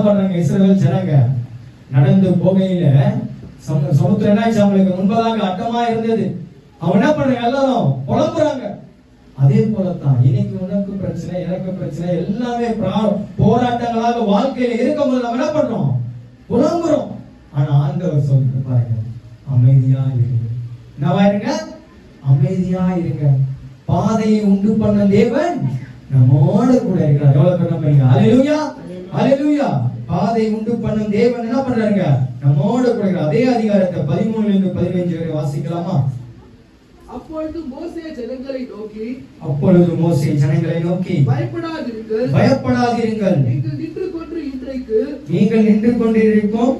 பண்றாங்க இஸ்ரவேல் ஜனங்க நடந்து போகையில சமுத்திரம் என்னாச்சு அவங்களுக்கு முன்பதாக அட்டமா இருந்தது. அவன் என்ன பண்றாங்க, எல்லாரும் புலம்புறாங்க. அதே போலத்தான் இன்னைக்கு உனக்கு பிரச்சனை, எனக்கு பிரச்சனை, எல்லாமே போராட்டங்களாக வாழ்க்கையில இருக்கும்போது நம்ம என்ன பண்றோம், புலம்புறோம். ஆனா ஆண்டவர் சொல்லிட்டு பாருங்க, அமைதியா இருங்க. என்னவா இருங்க? அமைதியா இருங்க. பாதையை உண்டு பண்ண தேவன் நம்மோடு கூட இருக்கிறார். எவ்வளவு பேர் நம்புறீங்க? அல்லேலூயா, அல்லேலூயா. பாதை உண்டு பண்ணும் தேவன் என்ன பண்றாருங்க, நம்மோடு கூட இருக்கிறார். அதே அதிகாரத்தை 13 இருந்து 15 வரை வாசிக்கலாமா? அப்பொழுது மோசே ஜனங்களை நோக்கி பயப்படாதிருங்கள், நீங்கள் நின்று கொண்டிருக்கும்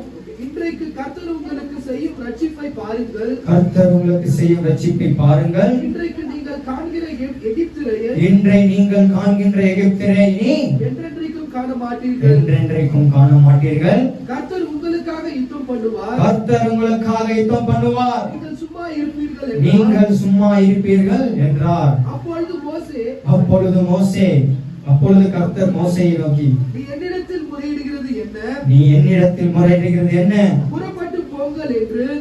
இன்றைக்கு கர்த்தர் உங்களுக்கு செய்யும் ரட்சிப்பை பாருங்கள். கர்த்தர் உங்களுக்கு செய்யும் ரட்சிப்பை பாருங்கள். இன்றைக்கு நீங்கள் காண்கிற எகிப்தியரை, இன்றை நீங்கள் காண்கின்ற எகிப்தியரை நீ என்றென்றைக்கும் காண மாட்டீர்கள், என்றென்றைக்கும் காண மாட்டீர்கள். கர்த்தர் உங்களுக்காக யுத்தம் பண்ணுவார், கர்த்தர் உங்களுக்காக யுத்தம் பண்ணுவார், நீங்கள் சும்மா இருப்பீர்கள், நீங்கள் சும்மா இருப்பீர்கள் என்றார். அப்பொழுது கர்த்தர் மோசேயை நோக்கி, நீ என்னிடத்தில் முறையிடுகிறது என்ன? நீ என்னிடத்தில் முறையிடுகிறது என்ன?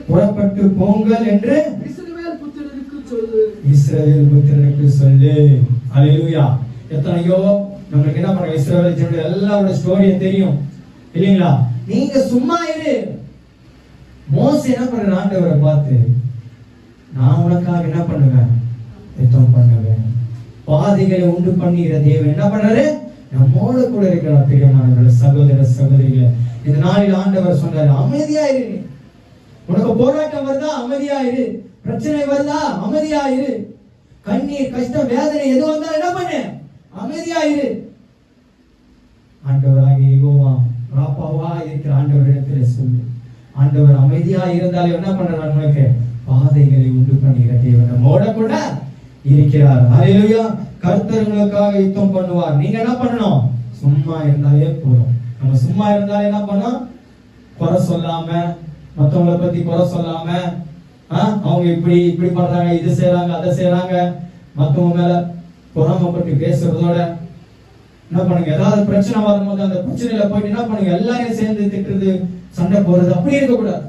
புறப்பட்டு போங்கள் என்று இஸ்ரவேல் புத்திரருக்கு சொல்லு. இஸ்ரவேல் புத்திரருக்கு சொல்லு. அல்லேலூயா. எத்தனையோ நமக்கு என்ன பண்ற, இஸ்ரவேல் ஜனங்கள் எல்லாரோட ஸ்டோரியை தெரியும் இல்லீங்களா? நீங்க சும்மா இரு. மோசே என்ன பண்ற, ஆண்டவரை பார்த்து, நான் உனக்காக என்ன பண்ணுவேன், யுத்தம் பண்ணுவேன். பாதைகளை உண்டு பண்ணுகிற தேவன் என்ன பண்றாரு, நம்மோடு கூட இருக்கிறார். பிரியமானவர்களே, சகோதர சகோதரிகளே, இந்த நாளில் ஆண்டவர் சொன்னாரு, அமைதியா இரு. உனக்கு போராட்டம் வருதா, அமைதியா இரு. பிரச்சனை வருதா, அமைதியா இரு. கண்ணீர், கஷ்டம், வேதனை எது வந்தாலும் என்ன பண்ணு, அமைதியா இரு. ஆண்டவராகிய யெகோவா ராப்பாவா இருக்கிற ஆண்டவரிடத்தில் சொல்லு. ஆண்டவர் அமைதியா இருந்தாலே என்ன பண்றாரு, உனக்கு பாதைகளை உண்டு பண்ணுகிற தேவன் நம்மோட கூட இருக்கிறார். அல்லேலூயா. கர்த்தர் உங்களுக்காக யுத்தம் பண்ணுவார். நீங்க என்ன பண்ணணும், சும்மா இருந்தாலே போதும். நம்ம சும்மா இருந்தாலே என்ன பண்ணோம், குறை சொல்லாம, மற்றவங்களை பத்தி குறை சொல்லாம, அவங்க இப்படி பண்றாங்க, இது செய்யறாங்க, அதை செய்யறாங்க, மற்றவங்க மேல பொறாமப்பட்டு பேசுறதோட என்ன பண்ணுங்க, ஏதாவது பிரச்சனை வரும்போது அந்த பிரச்சனையில போயிட்டு என்ன பண்ணுங்க, எல்லாரையும் சேர்ந்து திட்டுறது, சண்டை போறது, அப்படி இருக்கக்கூடாது.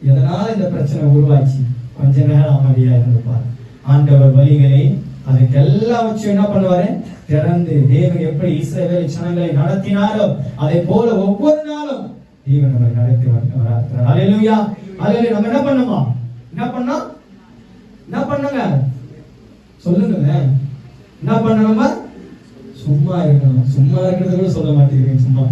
எதனால இந்த பிரச்சனை உருவாச்சு, கொஞ்ச நேரம் அமைதியா இருந்துப்பாரு. ஆண்டவர் வழிகளை அதுக்கு எல்லாம் வச்சு என்ன பண்ணுவாரு, திறந்து தேவன் எப்படி இஸ்ரவேல் ஜனங்களை நடத்தினாரோ அதை போல ஒவ்வொரு நாளும் தேவன் நம்மை நடத்தி வரார். அல்லேலூயா, அல்லேலூயா. நம்ம என்ன பண்ணுமா, என்ன பண்ணுங்க சொல்லுங்க, என்ன பண்ணணும், சும்மா இருக்கணும். சும்மா இருக்கிறது கூட சொல்ல மாட்டேங்கிறீங்க. சும்மா